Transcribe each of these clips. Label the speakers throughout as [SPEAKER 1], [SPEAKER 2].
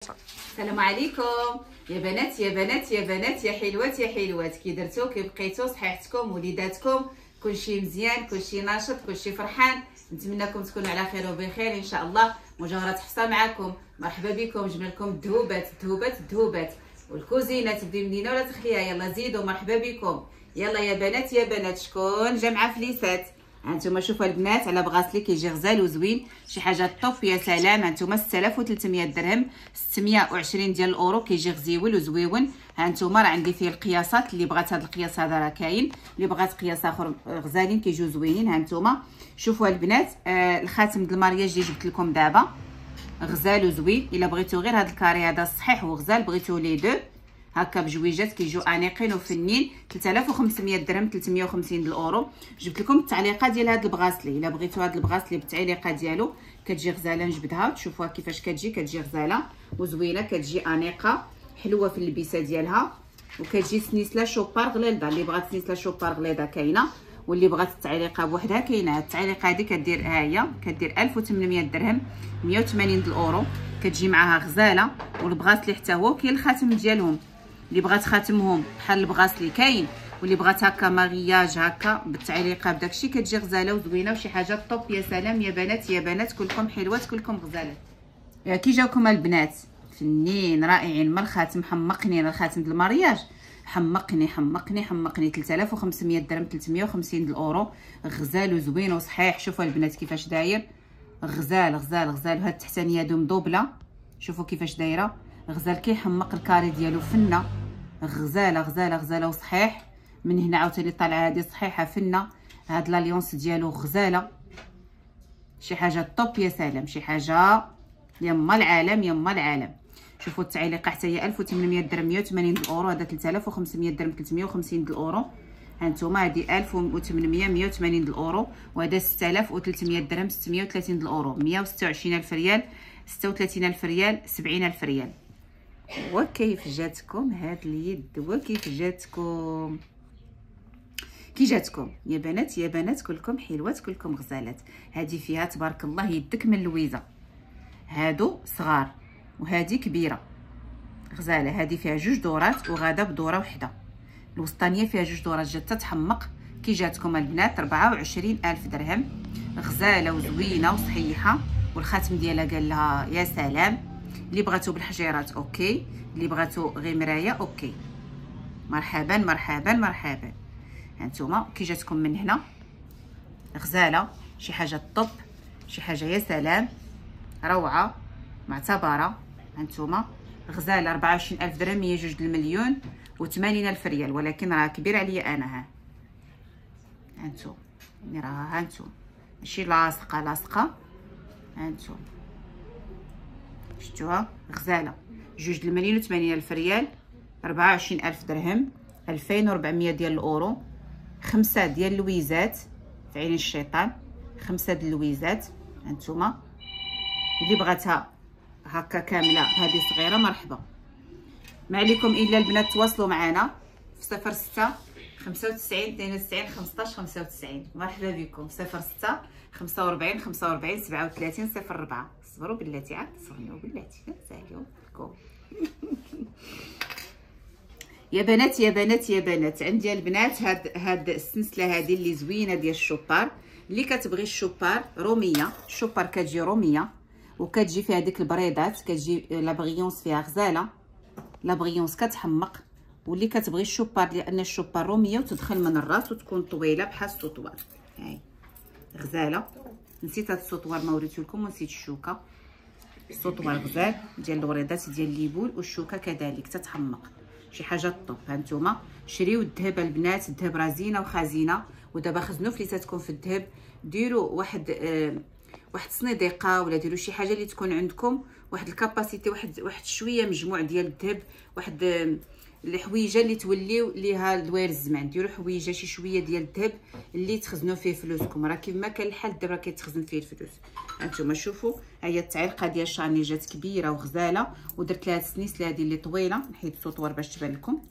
[SPEAKER 1] السلام عليكم يا بنات يا بنات يا بنات يا حلوات يا حلوات، كي درتو كي بقيتو صحيحتكم وليداتكم كلشي مزيان كلشي ناشط كلشي فرحان. نتمنىكم تكونوا على خير وبخير ان شاء الله. مجاورة حفصه معكم، مرحبا بكم. جبنا الذهوبات والكوزينه تبدي منينه ولا تخليها. يلا زيدوا مرحبا بكم. يلا يا بنات يا بنات، شكون جا مع فليسات؟ هانتوما شوفوا البنات على بغاسلي كيجي غزال وزوين، شي حاجه طوب يا سلام. هانتوما 6300 درهم، 620 ديال الاورو، كيجي غزيول وزويون. هانتوما راه عندي فيه القياسات، اللي بغات هذا القياس هذا راه كاين، اللي بغات قياس اخر غزالين كيجيو زوينين. هانتوما شوفوا البنات، الخاتم د المارياج اللي جبت لكم دابا غزال وزوين. الا بغيتو غير هذا الكاري هذا صحيح وغزال، بغيتو لي دو هكا بجويجات كيجيو انيقين وفنين، 3500 درهم، 350 الاورو. جبت لكم التعليقه ديال هذا البغاسلي، الا بغيتو هذا البغاسلي بالتعليقه ديالو كتجي غزاله. نجبدها وتشوفوها كيفاش كتجي غزاله وزوينه، كتجي انيقه حلوه في اللبسه ديالها، وكتجي سنيسله شوبار غليظه. اللي بغات سنيسله شوبار غليظه كاينه، واللي بغات التعليقه بوحدها كاينه. هاد التعليقه هذه كدير ها هي، كدير 1800 درهم، 180 الاورو. كتجي معاها غزاله والبغاسلي حتى هو كاين الخاتم ديالهم. اللي بغات خاتمهم بحال البغاسلي كاين، واللي بغات هكا مارياج هكا بالتعليقه بداكشي كتجي غزاله وزوينه وشي حاجه طوب. يا سلام يا بنات يا بنات، كلكم حلوات كلكم غزالات. كي جاوكم البنات فنين رائعين. ما الخاتم حمقني، الخاتم ديال المارياج حمقني 3500 درهم، 350 الاورو. غزال وزوين وصحيح. شوفوا البنات كيفاش داير غزال غزال غزال. وهاد التحتانيه هادو مدوبله، شوفوا كيفاش دايره غزال كيحمق الكاري ديالو فنه. غزاله غزاله غزاله وصحيح. من هنا عاوتاني طالعه هذه صحيحه فنه. هاد لاليونس ديالو غزاله، شي حاجه طوب يا سلام، شي حاجه يما العالم يما العالم. شوفوا التعليقه حتى هي 1800 درهم، 180 الاورو. هذا 3500 درهم، 350 الاورو. هانتوما هذه 1800 180 الاورو، وهذا 6300 درهم، 630 الاورو. 126000 ريال، 36000 ريال، 70000 ريال. وكيف جاتكم هاد اليد؟ وكيف جاتكم؟ كي جاتكم يا بنات يا بنات؟ كلكم حلوات كلكم غزالات. هذه فيها تبارك الله يدك من لويزه. هادو صغار وهذه كبيره غزاله. هذه فيها جوج دورات وغاده بدوره وحده. الوسطانيه فيها جوج دورات جات تتحمق. كي جاتكم البنات 24000 درهم، غزاله وزوينه وصحيحه. والخاتم ديالها قال لها يا سلام. اللي بغاتو بالحجيرات اوكي، اللي بغاتو غير مرايه اوكي. مرحبا مرحبا مرحبا. هانتوما كي جاتكم من هنا غزاله، شي حاجه طوب، شي حاجه يا سلام روعه معتبره. هانتوما غزاله 24000 درهم، هي 2 المليون و80000 ريال، ولكن راه كبير عليا انا. ها هانتوما راه هانتوما ماشي لاصقه. هانتوما شفتوها غزاله، 2 المليون و80000 ريال، 24000 درهم، 2400 ديال الاورو. 5 ديال اللويزات في عين الشيطان، 5 ديال اللويزات. هانتوما اللي بغاتها هكا كامله هذه صغيره مرحبا. ما عليكم الا البنات تواصلوا معنا في 06 95 92 15 95. مرحبا بكم. 06 45 45 37 04. صبروا بلاتي، عاد صغنوا بلاتي ساليو لكم. يا بنات يا بنات يا بنات، عندي البنات هاد السلسله هذه اللي زوينه ديال الشوبار. اللي كتبغي الشوبار روميه، الشوبار كتجي روميه وكتجي فيها ديك البريضات، كتجي لا بغيونس فيها غزاله، لا بغيونس كتحمق. واللي كتبغي الشوبار لان الشوبار روميه وتدخل من الراس وتكون طويله بحال السطوار. هاي غزاله. نسيت هاد السطوار ما وريتو لكم، ونسيت الشوكه. السطوار غزال ديال الوريدات ديال الليبول، والشوكه كذلك تتحمق، شي حاجه طوب. هانتوما شريو الذهب البنات، الذهب راه زينه وخزينه. ودابا خزنوا فليساتكم في الذهب، ديروا واحد صنيديقه، ولا ديروا شي حاجه اللي تكون عندكم واحد الكاباسيتي، واحد شويه مجموع ديال الذهب، واحد الحويجه اللي توليو ليها دوائر الزمان. ديروا حويجه شي شويه ديال الذهب اللي تخزنوا فيه فلوسكم. راه كيما كان الحال الذهب راه كيتخزن فيه الفلوس. هانتوما شوفوا، ها هي التعليقه ديال شاني جات كبيره وغزاله، ودرت لها السنيسله هذه اللي طويله. نحيد السطور باش تبان لكم.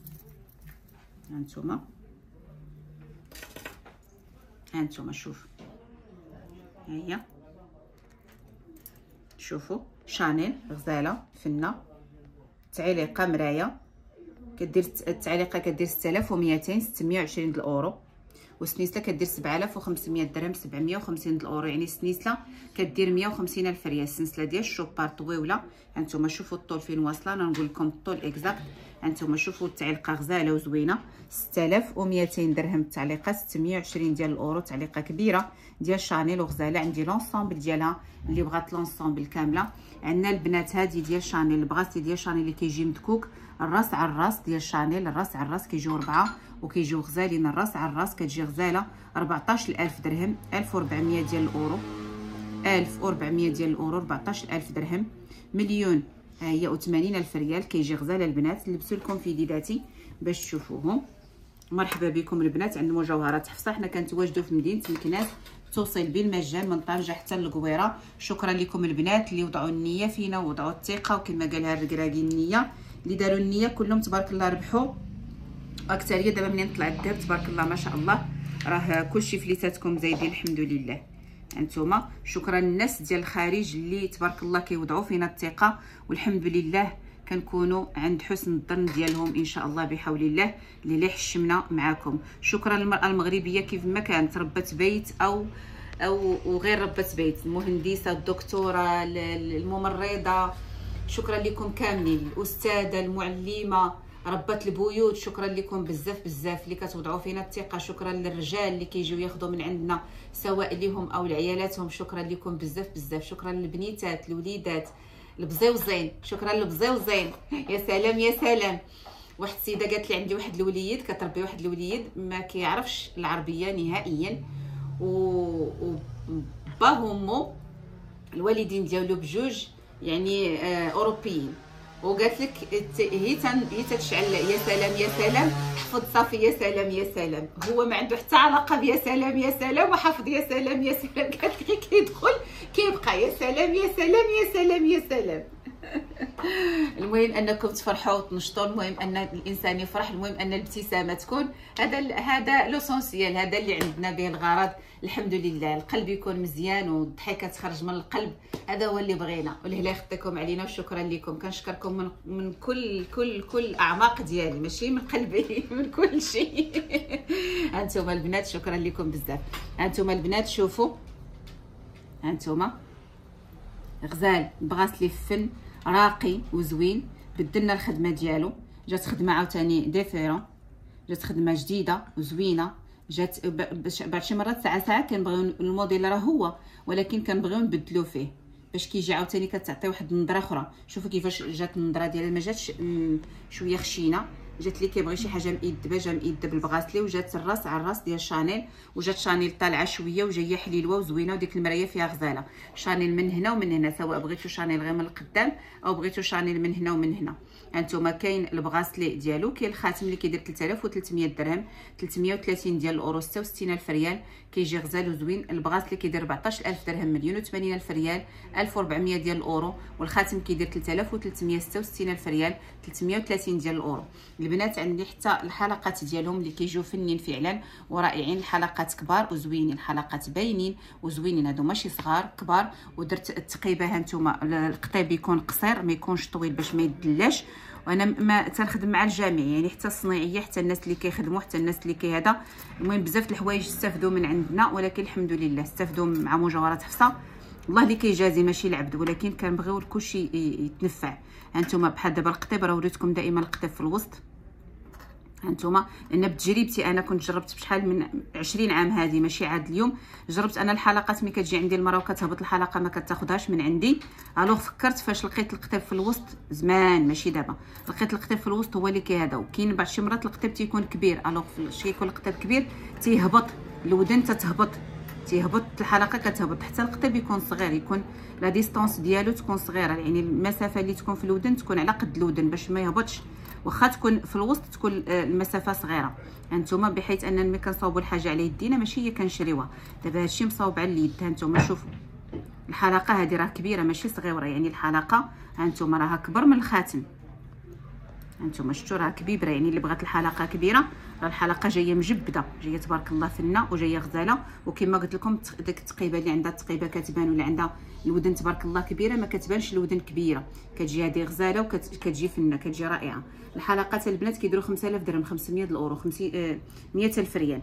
[SPEAKER 1] هانتوما شوف، ها هي شوفوا شانيل غزاله فنه تعليقه مرايه كدير التعليقه كدير 6200 620 الاورو، والسنيسله كدير 7500 درهم 750 الاورو، يعني السنيسله كدير 150 الف ريال. السلسله ديال الشوبار طويله، هانتوما شوفوا الطول فين واصله، انا نقول لكم الطول اكزاكت. هانتوما شوفوا التعليقه غزاله وزوينه، 6200 درهم التعليقه، 620 ديال الاورو، تعليقه كبيره ديال شانيل وغزاله. عندي لونسومبل ديالها اللي بغات لونسومبل كامله. عندنا البنات هذه ديال شانيل، البغاسي ديال شانيل اللي كيجي مدكوك، الراس على الراس ديال شانيل، الراس على الراس كيجيو 4 وكيجيو غزالين. الراس على الراس كتجي غزاله 14000 درهم، 1400 ديال الاورو، 1400 ديال الاورو، 14000 درهم، مليون ها هي و80 الف ريال. كيجي غزاله البنات، لبسوا لكم في يديداتي باش تشوفوهم. مرحبا بكم البنات عند مجوهرات حفصه. حنا كنتواجدوا في مدينه مكناس، توصل بالمجان من طنجه حتى للقويره. شكرا لكم البنات اللي وضعوا النيه فينا ووضعوا الثقه، وكما قالها الركراكي النيه اللي داروا النيه كلهم تبارك الله ربحوا. اكثريه دابا منين طلع الذهب تبارك الله ما شاء الله راه كلشي فليتاتكم زايدين الحمد لله. انتوما شكرا للناس ديال الخارج اللي تبارك الله كيوضعوا فينا الثقه، والحمد لله كنكونوا عند حسن الظن ديالهم ان شاء الله بحول الله اللي حشمنا معاكم. شكرا للمراه المغربيه كيف ما كانت، ربة بيت او غير ربة بيت، المهندسه، الدكتوره، الممرضه، شكرا لكم كاملين، الاستاذه، المعلمه، ربات البيوت، شكرا لكم بزاف بزاف اللي كتوضعوا فينا الثقه. شكرا للرجال اللي كيجيو ياخذوا من عندنا سواء ليهم او لعيالاتهم، شكرا لكم بزاف بزاف. شكرا للبنيتات، الوليدات، البزيوزين، شكرا للبزيوزين. يا سلام يا سلام. واحد السيده قالت لي عندي واحد الوليد كتربي واحد الوليد ما كيعرفش العربيه نهائيا، وباه وامو الوالدين ديالو بجوج يعني اوروبيين، وقالت لك هي تتشعل. يا سلام يا سلام، حفظ صافي. يا سلام يا سلام، هو ما عنده حتى علاقه بيا سلام يا سلام، وحفظ يا سلام يا سلام. قالت لك كيدخل كيبقى يا سلام يا سلام يا سلام يا سلام. المهم انكم تفرحوا وتنشطوا، المهم ان الانسان يفرح، المهم ان الابتسامه تكون. هذا لوسونسيال، هذا اللي عندنا به الغرض. الحمد لله القلب يكون مزيان والضحكه تخرج من القلب، هذا هو اللي بغينا. والله يخطيكم علينا وشكرا لكم. كنشكركم من كل اعماق ديالي، ماشي من قلبي، من كل شيء. هانتوما البنات شكرا لكم بزاف. هانتوما البنات شوفوا، هانتوما غزال بغاسلي فن راقي وزوين، بدلنا الخدمه ديالو، جات خدمه عاوتاني ديفيرون، جات خدمه جديده وزوينه، جات بعد شي مرات ساعات كنبغيو الموديل راه هو، ولكن كنبغيو نبدلو فيه باش كيجي عاوتاني كتعطي واحد النظره اخرى. شوفوا كيفاش جات النظره ديالها، ما جاتش شويه خشينه، جات لي كيبغي شي حاجه مئدبه، جا مئدب بالبغاسلي، وجات الراس على الراس ديال شانيل، وجات شانيل طالعه شويه وجايه حليلوه وزوينه، وديك المرايه فيها غزاله. شانيل من هنا ومن هنا، سواء بغيتو شانيل غير من القدام او بغيتو شانيل من هنا ومن هنا. هانتوما كاين البغاسلي ديالو، كاين الخاتم اللي كيدير 3300 درهم، 330 ديال الاورو، 66000 ريال، كيجي غزال وزوين. البغاسلي كيدير 14000 درهم، مليون و80 الف ريال، 1400 ديال الاورو، والخاتم كيدير 3366 ريال، 330 ديال الاورو. البنات عندي حتى الحلقات ديالهم اللي كيجيو فنين فعلا ورائعين، الحلقات كبار وزوينين، الحلقات باينين وزوينين، هادو ماشي صغار كبار. ودرت التقيبه، هانتوما القطيب يكون قصير ما يكونش طويل باش ما يدلاش. وانا ما تنخدم مع الجميع، يعني حتى الصناعيه، حتى الناس اللي كيخدموا، حتى الناس اللي كيهذا. المهم بزاف الحوايج استفدوا من عندنا، ولكن الحمد لله استفدوا مع مجوهرات حفصه. الله اللي كيجازي ماشي العبد، ولكن كنبغيو كلشي يتنفع. هانتوما بحال دابا القطيب، راه وريتكم دائما القطيب في الوسط. هانتوما لان بتجربتي انا كنت جربت بشحال من 20 عام، هذه ماشي عاد اليوم. جربت انا الحلقات ملي كتجي عندي المراه وكتهبط الحلقه ما كتاخذهاش من عندي. الوغ فكرت فاش لقيت القطيب في الوسط زمان، ماشي دابا، لقيت القطيب في الوسط هو اللي كيهذا. وكاين بعض شي مرات القطيب تيكون كبير، الوغ فاش كيكون القطيب كبير تيهبط الودن، تيهبط الحلقه كتهبط، حتى القطيب يكون صغير، يكون لا ديستونس ديالو تكون صغيره، يعني المسافه اللي تكون في الودن تكون على قد الودن باش ما يهبطش. واخا تكون في الوسط تكون المسافه صغيره. هانتوما بحيث اننا ملي كنصاوبوا الحاجه على يدينا ماشي هي كنشريوها، دابا هادشي مصاوب على اليد. هانتوما شوفوا الحلقه هذه راه كبيره ماشي صغيره، يعني الحلقه هانتوما راها كبر من الخاتم، هانتوما شفتوا راه كبيبره، يعني اللي بغات الحلقه كبيره راه الحلقه جايه مجبده، جايه تبارك الله فنه وجايه غزاله. وكما قلت لكم ديك التقيبه اللي عندها التقيبه كتبان، ولا عندها الودن تبارك الله كبيره ما كتبانش الودن كبيره، كتجي هذه غزاله وكتجي فنه، كتجي رائعه. الحلقات البنات كيديروا 5000 درهم، 500 الاورو، 100,000 ريال.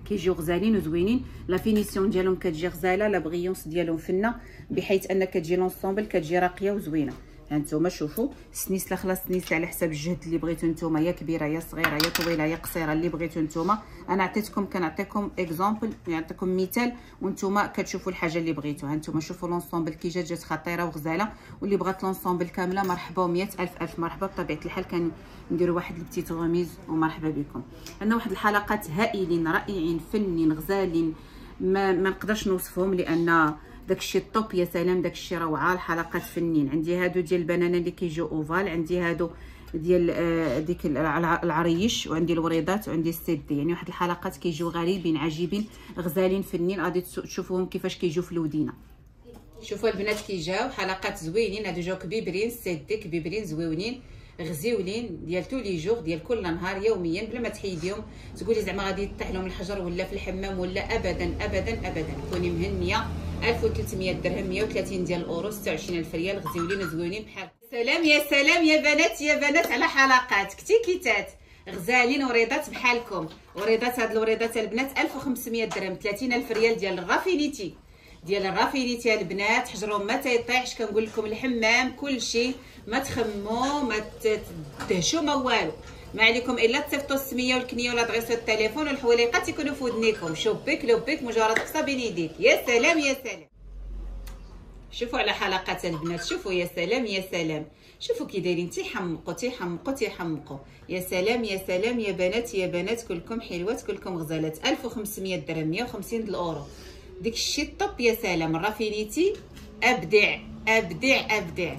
[SPEAKER 1] كيجيو غزالين وزوينين، لا فينيسيون ديالهم كتجي غزاله، لا بغيونس ديالهم فنه، بحيث ان كتجي لونسومبل كتجي راقيه وزوينه. هانتوما شوفوا السنيسله، خلاص السنيسله على حساب الجهد اللي بغيتو نتوما، يا كبيره يا صغيره يا طويله يا قصيره اللي بغيتو نتوما. انا كنعطيكم اكزامبل، نعطيكم مثال وانتوما كتشوفوا الحاجه اللي بغيتو. هانتوما شوفوا لونسومبل كي جات خطيره وغزاله، واللي بغات لونسومبل كامله مرحبا، 100,000 مرحبا. بطبيعه الحال كنديروا واحد البتيت غوميز ومرحبا بكم. عندنا واحد الحلقات هائلين رائعين فنين غزالين، ما نقدرش نوصفهم لان داكشي الطوب. يا سلام داكشي روعه. الحلقات فنين. عندي هادو ديال البنانه اللي كيجيو اوفال، عندي هادو ديال ديك العريش، وعندي الوريضات، وعندي السيدي. يعني واحد الحلقات كيجيو غريبين عجيبين غزالين فنين. غادي تشوفوهم كيفاش كيجيو في الودينه. شوفوا البنات كيجاو حلقات زوينين. هادو جاو كبيبرين سيدي، كبيبرين زويونين غزيولين ديال تولي جوغ، ديال كل نهار يوميا، بلا ما تحيديهم تقولي زعما غادي يطيح لهم الحجر ولا في الحمام ولا ابدا ابدا ابدا. كوني مهنيه. 1300 درهم، 130 ديال الاورو، 26,000 ريال. غزيولين وزوينين بحال. سلام يا سلام يا بنات يا بنات على حلقات كتيكيتات غزالين وريضات بحالكم. وريضات، هاد الوريضات البنات 1500 درهم، 30,000 ريال ديال الرافينيتي. البنات حجرهم ما تيطيحش. كنقول لكم الحمام كلشي، ما تخموا ما تدهشوا ما والو، ما عليكم الا تصيفطوا السميه والكنيه ولا تغيصوا التليفون والحويليقات يكونوا في ودنيكم. شوبيك لوبيك مجرد قصه بين يديك. يا سلام يا سلام. شوفوا على حلقات البنات، شوفوا يا سلام يا سلام. شوفوا كي دايرين تيحمقوا تيحمقوا تيحمقوا. يا سلام يا سلام يا بنات يا بنات، كلكم حلوات كلكم غزالات. 1500 درهم، 150 الاورو. ديك الشيء الطب. يا سلام. الرافينيتي ابدع ابدع ابدع.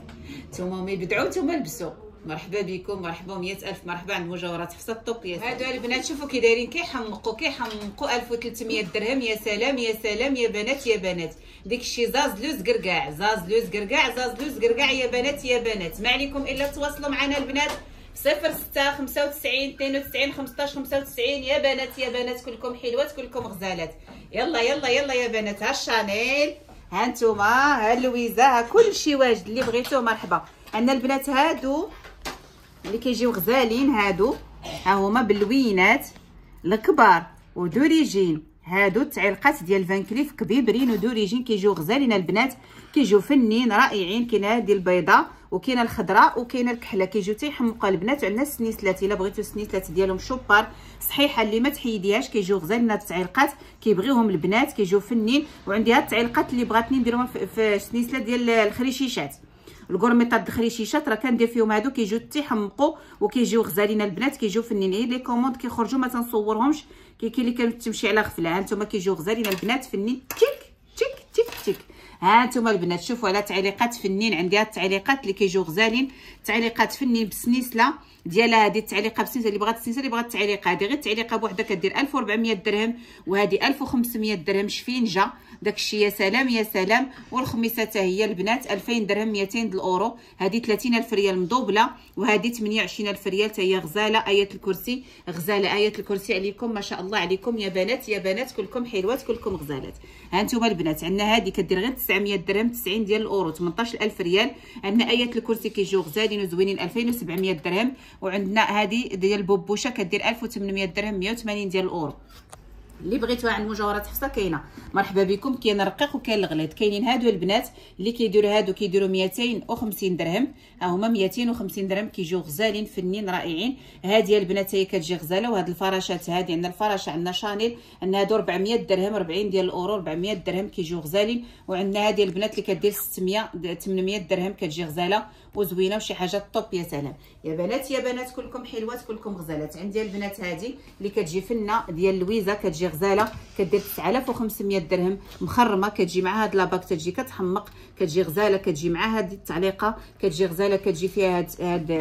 [SPEAKER 1] نتوما ما يبدعوا نتوما لبسوا. مرحبا بكم، مرحبا 100,000 مرحبا عند مجوهرات حفصه الطوب. هادو البنات شوفوا كي دايرين كيحمقوا 1300 درهم. يا سلام يا سلام يا بنات يا بنات. ديك الشيء زازلوز قرقاع زازلوز قرقاع زازلوز قرقاع. يا بنات يا بنات، ما عليكم الا تواصلوا معنا البنات 06 95 92 15 95. يا بنات يا بنات كلكم حلوات كلكم غزالات. يلا يلا يلا يا بنات. ها الشانيل، ها نتوما، ها لويزا، ها كلشي واجد اللي بغيتوه مرحبا. عندنا البنات هادو اللي كيجيو غزالين، هادو ها هما باللوينات الكبار ودوريجين. هادو التعليقات ديال فان كليف كبيبرين ودوريجين، كيجيو غزالين البنات، كيجيو فنين رائعين. كاينه هادي البيضاء وكاينه الخضراء وكاينه الكحله، كيجيو تيحمقوا البنات. وعندنا السنيسلات الا بغيتو السنيسلات ديالهم شوبار صحيحه اللي ما تحيديهاش، كيجيو غزالين. هاد التعليقات كيبغيوهم البنات، كيجيو فنين. وعندي هاد التعليقات اللي بغاتني نديرهم في السنيسلات ديال الخريشيشات، الكورميطات الخريشيشات راه كندير فيهم. هادو كيجيو تيحمقوا وكيجيو غزالين البنات، كيجيو فنين. لي كوموند كيخرجوا ما تنصورهمش، كاين اللي كتمشي على غفله. هانتوما كيجيو غزالين البنات فنين. تيك تيك تيك تيك. هانتوما البنات شوفوا على تعليقات فنين. عندي هاد التعليقات اللي كيجيو غزالين، تعليقات فنين بالسنيسله ديالها. هذه التعليقه بالسنيسله اللي بغات السنيسله اللي بغات التعليقه هذه، غير التعليقه بوحدها كدير 1400 درهم، وهذه 1500 درهم شفينجه. داكشي يا سلام يا سلام. والخميسه حتى هي البنات 2000 درهم، 200 الاورو. هذه 30,000 ريال مضوبله، وهذه 28,000 ريال حتى هي غزاله. ايه الكرسي غزاله، ايه الكرسي عليكم ما شاء الله عليكم يا بنات يا بنات كلكم حلوات كلكم غزالات. ها انتم البنات عندنا هذه كدير غير 900 درهم، 90 ديال الاورو، 18,000 ريال. عندنا ايه الكرسي كيجيو غزالين وزوينين 2700 درهم. وعندنا هذه ديال بوبوشه كدير 1800 درهم، 180 ديال الاورو. اللي بغيتوها عند مجوهرات حفصه كاينه مرحبا بكم. كاين الرقيق وكاين الغليظ. كاينين هادو البنات اللي كيديروا هادو كيديروا 250 درهم. ها هما 250 درهم كيجيو غزالين فنين رائعين. هذه البنات هي كتجي غزاله. وهاد الفراشات هذه عندنا الفراشه عندنا شانيل، عندنا هادو 400 درهم، 40 ديال الاورو، 400 درهم كيجيو غزالين. وعندنا هذه البنات اللي كدير 800 درهم كتجي غزاله وزوينه وشي حاجه طوب. يا سلام يا بنات يا بنات كلكم حلوات كلكم غزالات. عندي البنات هذه اللي كتجي فنه ديال لويزا، كتجي غزاله كدير 9500 درهم مخرمه. كتجي مع هاد لاباك تجي كتحمق، كتجي غزاله. كتجي مع هاد التعليقه كتجي غزاله، كتجي فيها هاد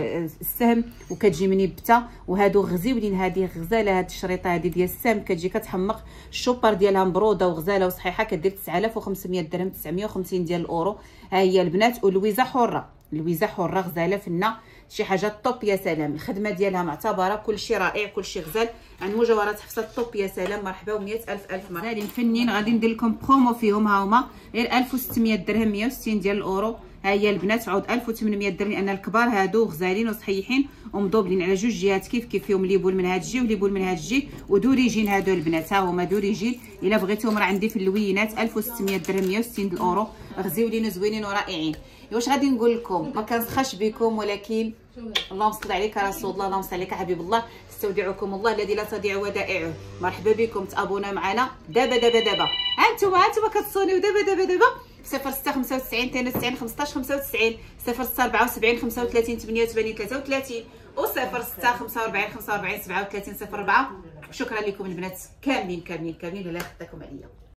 [SPEAKER 1] السهم وكتجي منبته. وهادو غزيولين. هذه غزاله. هاد الشريطه هذه ديال السهم كتجي كتحمق. الشوبر ديالها مبروده وغزاله وصحيحه كدير 9500 درهم، 950 ديال الاورو. ها هي البنات. ولويزا حره، لويزا حره غزاله فنه شي حاجه طوب يا سلام. الخدمه ديالها معتبره، كلشي رائع، كلشي غزال. عند مجوهرات حفصه طوب يا سلام. مرحبا و100 الف غاليين فنين. غادي ندير لكم برومو فيهم، ها هما غير 1600 درهم، 160 ديال الاورو. ها هي البنات عود 1800 درهم، لان الكبار هادو غزالين وصحيحين ومضوبلين على جوج جهات كيف كيف، فيهم ليبول من هاد الجي وليبول من هاد الجي ودوريجين. هادو البنات ها هما دوريجين، الا بغيتوهم راه عندي في اللوينات 1600 درهم، 160 الاورو. غزيولين وزوينين ورائعين. واش غادي نقول لكم؟ ما كنسخاش بكم، ولكن اللهم صل عليك يا رسول الله، اللهم صل عليك حبيب الله. استودعكم الله الذي لا تضيع ودائعه. مرحبا بكم، تابونا معنا دابا دابا دابا. ها انتم كتصونيو دابا دابا دابا 06 95 92 15 95 06 74 35 88 33 و 06 45 45 37 04. شكرا لكم البنات كاملين كاملين كاملين، الله يخطيكم عليا.